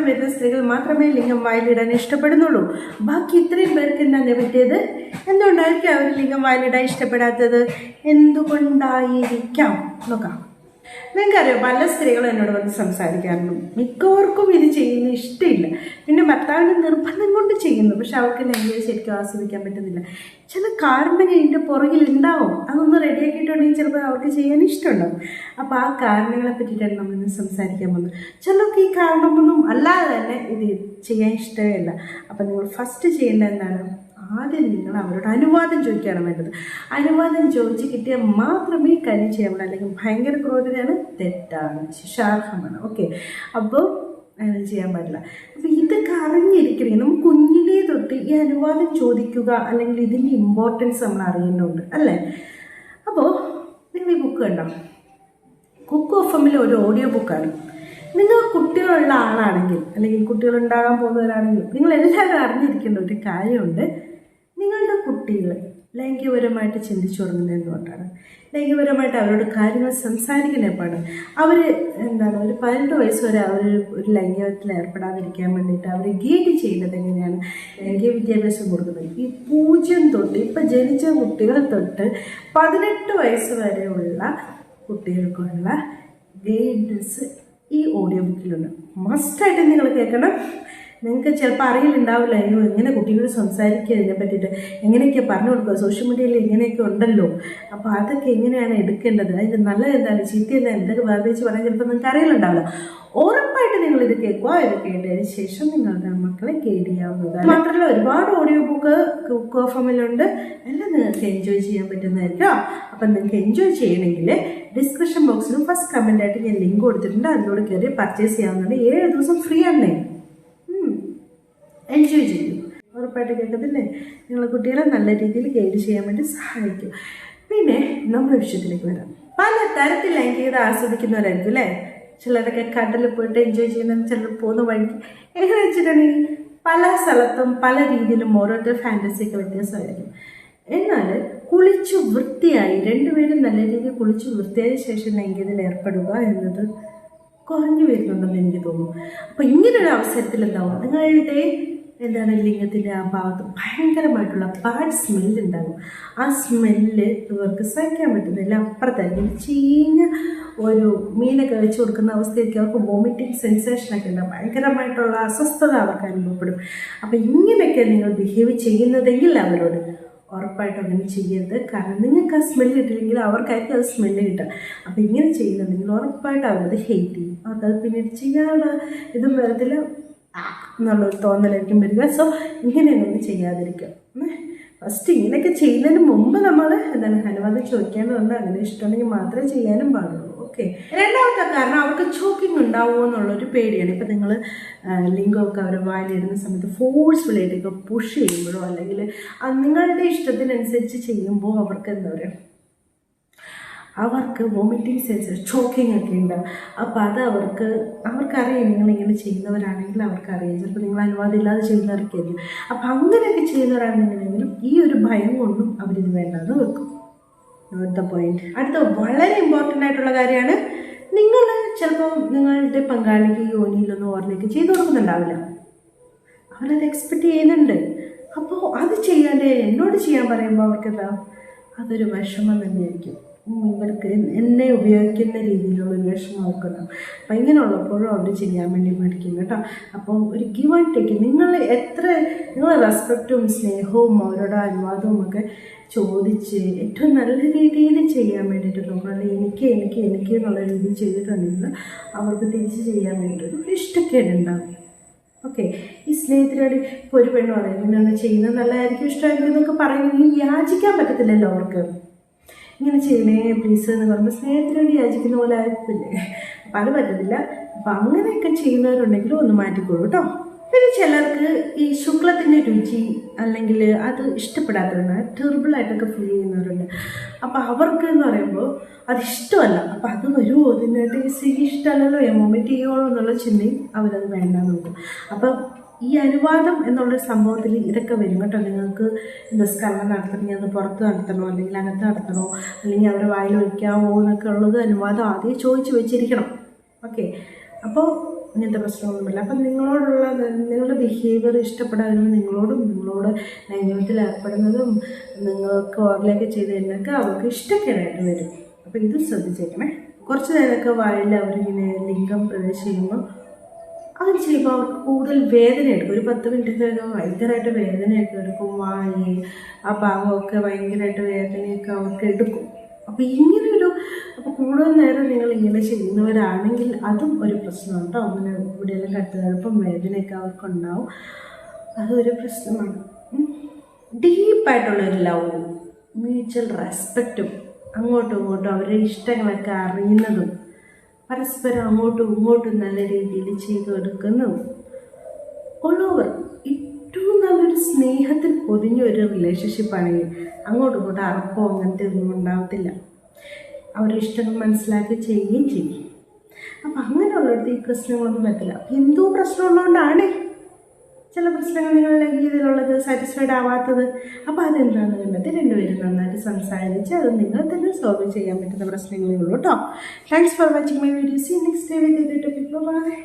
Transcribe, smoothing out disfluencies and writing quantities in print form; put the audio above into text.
അനുവാദം വരുന്ന സ്ത്രീകൾ മാത്രമേ ലിംഗം വായിലിടാൻ ഇഷ്ടപ്പെടുന്നുള്ളൂ. ബാക്കി ഇത്രയും പേർക്ക് എന്താണ് പറ്റിയത്? എന്തുകൊണ്ടായിരിക്കും അവർ ലിംഗം വായിലിടാൻ ഇഷ്ടപ്പെടാത്തത്? എന്തുകൊണ്ടായിരിക്കാം നോക്കാം. നിങ്ങൾക്കറിയാം, പല സ്ത്രീകളും എന്നോട് വന്ന് സംസാരിക്കാറുണ്ട്. മിക്കവർക്കും ഇത് ചെയ്യുന്ന ഇഷ്ടമില്ല. പിന്നെ ഭർത്താവിൻ്റെ നിർബന്ധം കൊണ്ട് ചെയ്യുന്നു, പക്ഷെ അവർക്ക് ലൈംഗികത ശരിക്കും ആസ്വദിക്കാൻ പറ്റുന്നില്ല. ചില കാരണങ്ങൾ ഇതിൻ്റെ പുറകിൽ ഉണ്ടാവും. അതൊന്ന് റെഡിയാക്കിയിട്ടുണ്ടെങ്കിൽ ചിലപ്പോൾ അവർക്ക് ചെയ്യാൻ ഇഷ്ടമുണ്ടാവും. അപ്പോൾ ആ കാരണങ്ങളെ പറ്റിയിട്ടാണ് നമ്മളിന്ന് സംസാരിക്കാൻ പോകുന്നത്. ചിലർക്ക് ഈ കാരണമൊന്നും അല്ലാതെ തന്നെ ഇത് ചെയ്യാൻ ഇഷ്ടമേ ഇല്ല. അപ്പം നിങ്ങൾ ഫസ്റ്റ് ചെയ്യേണ്ടത് എന്താണ്? ആദ്യം നിങ്ങൾ അവരോട് അനുവാദം ചോദിക്കുകയാണ് വേണ്ടത്. അനുവാദം ചോദിച്ച് കിട്ടിയാൽ മാത്രമേ കാര്യം ചെയ്യാൻ പറ്റൂ. അല്ലെങ്കിൽ ഭയങ്കര ക്രൂരതയാണ്, തെറ്റാണ്, ശിക്ഷാർഹമാണ്. ഓക്കെ, അപ്പോൾ അങ്ങനെ ചെയ്യാൻ പാടില്ല. അപ്പോൾ ഇതൊക്കെ അറിഞ്ഞിരിക്കണമെങ്കിൽ നമുക്ക് കുഞ്ഞിലേ തൊട്ട് ഈ അനുവാദം ചോദിക്കുക അല്ലെങ്കിൽ ഇതിൻ്റെ ഇമ്പോർട്ടൻസ് നമ്മൾ അറിയേണ്ടതുണ്ട്, അല്ലേ? അപ്പോൾ നിങ്ങൾ ഈ ബുക്ക് കണ്ടോ? കുക്ക് ഓഫ് എമ്മിലെ ഒരു ഓഡിയോ ബുക്കാണ്. നിങ്ങൾ കുട്ടികളുള്ള ആളാണെങ്കിൽ അല്ലെങ്കിൽ കുട്ടികളുണ്ടാകാൻ പോകുന്നവരാണെങ്കിൽ നിങ്ങൾ എല്ലാവരും അറിഞ്ഞിരിക്കേണ്ട ഒരു കാര്യമുണ്ട്. നിങ്ങളുടെ കുട്ടികൾ ലൈംഗികപരമായിട്ട് ചിന്തിച്ചു തുടങ്ങുന്നത് എന്തുകൊണ്ടാണ്? ലൈംഗികപരമായിട്ട് അവരോട് കാര്യങ്ങൾ സംസാരിക്കുന്നപ്പോഴാണ്. അവർ എന്താണ്, ഒരു 18 വയസ്സ് വരെ അവർ ഒരു ലൈംഗികത്തിൽ ഏർപ്പെടാതിരിക്കാൻ വേണ്ടിയിട്ട് അവർ ഗൈഡ് ചെയ്യുന്നത് എങ്ങനെയാണ്? ലൈംഗിക വിദ്യാഭ്യാസം കൊടുക്കുന്നത് ഈ 0 തൊട്ട് ഇപ്പം ജനിച്ച കുട്ടികൾ തൊട്ട് 18 വയസ്സ് വരെയുള്ള കുട്ടികൾക്കുള്ള ഗൈഡൻസ് ഈ ഓഡിയോ ബുക്കിലുണ്ട്. മസ്റ്റായിട്ട് നിങ്ങൾ കേൾക്കണം. നിങ്ങൾക്ക് ചിലപ്പോൾ അറിയില്ലുണ്ടാവില്ല, അയ്യോ എങ്ങനെ കുട്ടികൾ സംസാരിക്കുക, ഇതിനെ പറ്റിയിട്ട് എങ്ങനെയൊക്കെ പറഞ്ഞു കൊടുക്കുക, സോഷ്യൽ മീഡിയയിൽ ഇങ്ങനെയൊക്കെ ഉണ്ടല്ലോ, അപ്പോൾ അതൊക്കെ എങ്ങനെയാണ് എടുക്കേണ്ടത്, അതിൻ്റെ നല്ലത് എന്താണ്, ചീത്ത എന്താണ്, എന്തൊക്കെ വേർതിരിച്ച് പറയാൻ ചിലപ്പോൾ നിങ്ങൾക്ക് അറിയില്ലുണ്ടാവില്ല. ഉറപ്പായിട്ട് നിങ്ങളിത് കേൾക്കുക. ഇത് കേട്ടതിന് ശേഷം നിങ്ങളുടെ മക്കളെ ഗൈഡ് ചെയ്യാവുന്നതാണ്. മാത്രമല്ല ഒരുപാട് ഓഡിയോ ബുക്ക് കുക്ക് ഓഫ് എമ്മിലുണ്ട്. എല്ലാം നിങ്ങൾക്ക് എൻജോയ് ചെയ്യാൻ പറ്റുന്നതായിരിക്കും. അപ്പം നിങ്ങൾക്ക് എൻജോയ് ചെയ്യണമെങ്കിൽ ഡിസ്ക്രിപ്ഷൻ ബോക്സിലും ഫസ്റ്റ് കമൻ്റായിട്ട് ഞാൻ ലിങ്ക് കൊടുത്തിട്ടുണ്ട്. അതിലൂടെ കയറി പർച്ചേസ് ചെയ്യാവുന്നതാണ്. 7 ദിവസം ഫ്രീ ആണ്. എൻജോയ് ചെയ്യും. ഉറപ്പായിട്ട് കേൾക്കത്തില്ലേ? നിങ്ങളെ കുട്ടികളെ നല്ല രീതിയിൽ ഗൈഡ് ചെയ്യാൻ വേണ്ടി സഹായിക്കും. പിന്നെ നമ്മുടെ വിഷയത്തിലേക്ക് വരാം. പല തരത്തിൽ ലൈംഗികത ആസ്വദിക്കുന്നവരായിരിക്കും, അല്ലേ? ചിലരൊക്കെ കടലിൽ പോയിട്ട് എൻജോയ് ചെയ്യുന്നത്, ചിലർ പോകുന്ന വഴിക്ക് എങ്ങനെ വെച്ചിട്ടുണ്ടെങ്കിൽ പല സ്ഥലത്തും പല രീതിയിലും ഓരോരുത്തർ ഫാൻറ്റസിയൊക്കെ വ്യത്യാസമായിരിക്കും. എന്നാൽ കുളിച്ചു വൃത്തിയായി രണ്ടുപേരും നല്ല രീതിയിൽ കുളിച്ചു വൃത്തിയായ ശേഷം ലൈംഗികതയിൽ ഏർപ്പെടുക എന്നത് കുറഞ്ഞു വരുന്നുണ്ടെന്ന് എനിക്ക് തോന്നുന്നു. അപ്പോൾ ഇങ്ങനൊരു അവസരത്തിൽ എന്താവും, നിങ്ങളുടെ എന്താണ് ലിംഗത്തിൻ്റെ ആ ഭാഗത്ത് ഭയങ്കരമായിട്ടുള്ള ബാഡ് സ്മെല്ലുണ്ടാകും. ആ സ്മെല്ല് ഇവർക്ക് സഹിക്കാൻ പറ്റുന്നില്ല. അപ്പുറത്തായിരിക്കും ചീഞ്ഞ ഒരു മീനൊക്കെ വെച്ച് കൊടുക്കുന്ന അവസ്ഥയ്ക്ക് അവർക്ക് വോമിറ്റിംഗ് സെൻസേഷനൊക്കെ ഉണ്ടാകും. ഭയങ്കരമായിട്ടുള്ള അസ്വസ്ഥത അവർക്ക് അനുഭവപ്പെടും. അപ്പോൾ ഇങ്ങനെയൊക്കെ നിങ്ങൾ ബിഹേവ് ചെയ്യുന്നതെങ്കിൽ അവരോട് ഉറപ്പായിട്ടും അങ്ങനെ ചെയ്യരുത്. കാരണം നിങ്ങൾക്ക് ആ സ്മെല്ല് കിട്ടില്ലെങ്കിൽ അവർക്കായിരിക്കും അത് സ്മെല്ല് കിട്ടുക. അപ്പോൾ ഇങ്ങനെ ചെയ്യുന്നുണ്ടെങ്കിൽ ഉറപ്പായിട്ട് അവരത് ഹെയ്റ്റ് ചെയ്യും. അവർക്കത് പിന്നീട് ചെയ്യാനുള്ള ഇതും വരത്തില്ല എന്നുള്ളൊരു തോന്നലായിരിക്കും വരിക. സോ ഇങ്ങനെയൊന്നും ചെയ്യാതിരിക്കുക. ഫസ്റ്റ് ഇങ്ങനെയൊക്കെ ചെയ്യുന്നതിന് മുമ്പ് നമ്മൾ എന്താണ് അനുവാദം ചോദിക്കേണ്ടതുണ്ട്. അങ്ങനെ ഇഷ്ടമുണ്ടെങ്കിൽ മാത്രമേ ചെയ്യാനും പാടുള്ളൂ. ഓക്കെ. രണ്ടാമത്തെ കാരണം അവർക്ക് ചോക്കിങ് ഉണ്ടാവുമോ എന്നുള്ളൊരു പേടിയാണ്. ഇപ്പം നിങ്ങൾ ലിംഗമൊക്കെ അവരെ വായിലിടുന്ന സമയത്ത് ഫോഴ്സ്ഫുള്ളായിട്ടൊക്കെ പുഷ് ചെയ്യുമ്പോഴോ അല്ലെങ്കിൽ നിങ്ങളുടെ ഇഷ്ടത്തിനനുസരിച്ച് ചെയ്യുമ്പോൾ അവർക്ക് എന്താ പറയുക, അവർക്ക് വോമിറ്റിംഗ് സെൻസേഷൻ, ചോക്കിംഗ് ഒക്കെ ഉണ്ടാവും. അപ്പോൾ അത് അവർക്കറിയാം. നിങ്ങളിങ്ങനെ ചെയ്യുന്നവരാണെങ്കിൽ അവർക്കറിയാം. ചിലപ്പോൾ നിങ്ങൾ അനുവാദം ഇല്ലാതെ ചെയ്യുന്നവർക്കായിരിക്കും. അപ്പം അങ്ങനെയൊക്കെ ചെയ്യുന്നവരാണെന്നുണ്ടെങ്കിലും ഈ ഒരു ഭയം കൊണ്ടും അവരിത് വേണ്ടാന്ന് വെക്കും. Not the point. അടുത്ത വളരെ ഇമ്പോർട്ടൻ്റ് ആയിട്ടുള്ള കാര്യമാണ്, നിങ്ങൾ ചിലപ്പോൾ നിങ്ങളുടെ പങ്കാളിക്ക് യോനിയിലൊന്നും ഓർമ്മയ്ക്ക് ചെയ്തു കൊടുക്കുന്നുണ്ടാവില്ല. അവരത് എക്സ്പെക്റ്റ് ചെയ്യുന്നുണ്ട്. അപ്പോൾ അത് ചെയ്യാണ്ട് എന്നോട് ചെയ്യാൻ പറയുമ്പോൾ അവർക്കെന്താ, അതൊരു വിഷമം തന്നെയായിരിക്കും. ഇവർക്ക് എന്നെ ഉപയോഗിക്കുന്ന രീതിയിലുള്ളൊരു വിഷമം അവർക്കുണ്ടാവും. അപ്പം ഇങ്ങനെയുള്ളപ്പോഴും അവർ ചെയ്യാൻ വേണ്ടി പഠിക്കും കേട്ടോ. അപ്പോൾ ഒരു ഗിവ് ആൻഡ് ടേക്ക്, നിങ്ങൾ റെസ്പെക്റ്റും സ്നേഹവും അവരുടെ അനുവാദവും ഒക്കെ ചോദിച്ച് ഏറ്റവും നല്ല രീതിയിൽ ചെയ്യാൻ വേണ്ടിയിട്ട് നോക്കണം. എനിക്ക് എന്നുള്ള രീതിയിൽ ചെയ്തിട്ടുണ്ടെങ്കിൽ അവർക്ക് തിരിച്ച് ചെയ്യാൻ വേണ്ടിയിട്ട് ഇഷ്ടക്കേടുണ്ടാകും. ഓക്കെ. ഈ സ്നേഹത്തിനോട് ഇപ്പോൾ ഒരു പെണ്ണ് പറയും ഇങ്ങനെ ചെയ്യുന്നത് നല്ലതായിരിക്കും, ഇഷ്ടമായിരിക്കും എന്നൊക്കെ പറയുന്നത് യാചിക്കാൻ പറ്റത്തില്ലല്ലോ അവർക്ക്. ഇങ്ങനെ ചെയ്യണേ പ്ലീസ് എന്ന് പറയുമ്പോൾ സ്നേഹത്തിനോട് യാചിക്കുന്ന പോലെ ആയിരിക്കില്ലേ? അപ്പം അത് പറ്റത്തില്ല. അപ്പം അങ്ങനെയൊക്കെ ചെയ്യുന്നവരുണ്ടെങ്കിലും ഒന്ന് മാറ്റിക്കോളൂ കേട്ടോ. പിന്നെ ചിലർക്ക് ഈ ശുക്ലത്തിൻ്റെ രുചി അല്ലെങ്കിൽ അത് ഇഷ്ടപ്പെടാത്തവരുണ്ട്, ടെറിബിളായിട്ടൊക്കെ ഫീൽ ചെയ്യുന്നവരുണ്ട്. അപ്പോൾ അവർക്ക് എന്ന് പറയുമ്പോൾ അതിഷ്ടമല്ല. അപ്പം അത് വരുമോ, ഇതിൻ്റെ ടേസ്റ്റ് ഇഷ്ടമല്ലല്ലോ, വോമിറ്റ് ചെയ്യുമോ എന്നുള്ള ചിന്തയും അവരത് വേണ്ടാന്ന് നോക്കും. അപ്പം ഈ അനുവാദം എന്നുള്ളൊരു സംഭവത്തിൽ ഇതൊക്കെ വരും കേട്ടോ. നിങ്ങൾക്ക് നിസ്കരണം നടത്തണമെങ്കിൽ അത് പുറത്ത് നടത്തണോ അല്ലെങ്കിൽ അകത്ത് നടത്തണോ അല്ലെങ്കിൽ അവരെ വായിൽ വയ്ക്കാമോ എന്നൊക്കെ ഉള്ളത് അനുവാദം ആദ്യം ചോദിച്ച് വെച്ചിരിക്കണം. ഓക്കെ. അപ്പോൾ ഇങ്ങനത്തെ പ്രശ്നമൊന്നുമില്ല. അപ്പം നിങ്ങളുടെ ബിഹേവിയർ ഇഷ്ടപ്പെടാനും നിങ്ങളോട് ലൈംഗികത്തിൽ ഏർപ്പെടുന്നതും നിങ്ങൾക്ക് ഓറിലേക്ക് ചെയ്ത് തരുന്നതൊക്കെ അവർക്ക് ഇഷ്ടക്കേടായിട്ട് വരും. അപ്പോൾ ഇത് ശ്രദ്ധിച്ചേക്കണേ. കുറച്ച് നേരമൊക്കെ വായിൽ അവരിങ്ങനെ ലിംഗം പ്രവേശിച്ച് ചെയ്യുമ്പോൾ അത് ചെയ്യുമ്പോൾ അവർക്ക് കൂടുതൽ വേദന എടുക്കും. ഒരു 10 മിനിറ്റൊക്കെ ഭയങ്കരമായിട്ട് വേദനയൊക്കെ എടുക്കും. വായി ആ ഭാഗമൊക്കെ ഭയങ്കരമായിട്ട് വേദനയൊക്കെ അവർക്ക് എടുക്കും. അപ്പോൾ കൂടുതൽ നേരം നിങ്ങൾ ഇങ്ങനെ ചെയ്യുന്നവരാണെങ്കിൽ അതും ഒരു പ്രശ്നമാണ് കേട്ടോ. അങ്ങനെ ഇവിടെയെല്ലാം കട്ടുകഴപ്പം വേദനയൊക്കെ അവർക്കുണ്ടാവും. അതൊരു പ്രശ്നമാണ്. ഡീപ്പായിട്ടുള്ളൊരു ലവും മ്യൂച്വൽ റെസ്പെക്റ്റും അങ്ങോട്ടും ഇങ്ങോട്ടും അവരുടെ ഇഷ്ടങ്ങളൊക്കെ അറിയുന്നതും പരസ്പരം അങ്ങോട്ടും ഇങ്ങോട്ടും നല്ല രീതിയിൽ ചെയ്തു കൊടുക്കുന്നതും ഓൾ ഓവർ ഏറ്റവും നല്ലൊരു സ്നേഹത്തിൽ പൊതിഞ്ഞ ഒരു റിലേഷൻഷിപ്പാണെങ്കിൽ അങ്ങോട്ടും ഇങ്ങോട്ടും അറപ്പോ അങ്ങനത്തെ ഒന്നും ഉണ്ടാകത്തില്ല. അവരുടെ ഇഷ്ടങ്ങൾ മനസ്സിലാക്കി ചെയ്യുകയും ചെയ്യും. അപ്പം അങ്ങനെയുള്ളിടത്ത് ഈ പ്രശ്നങ്ങളൊന്നും പറ്റില്ല. എന്തോ പ്രശ്നമുള്ളതുകൊണ്ടാണ് ചില പ്രശ്നങ്ങൾ നിങ്ങൾ രീതിയിലുള്ളത് സാറ്റിസ്ഫൈഡ് ആവാത്തത്. അപ്പോൾ അതെന്താണെന്ന് കണ്ടെത്തി രണ്ടുപേരും നന്നായിട്ട് സംസാരിച്ച് അത് നിങ്ങൾ തന്നെ സോൾവ് ചെയ്യാൻ പറ്റുന്ന പ്രശ്നങ്ങളേ ഉള്ളൂ കേട്ടോ. Thanks for watching my video. See next day with a new topic. By.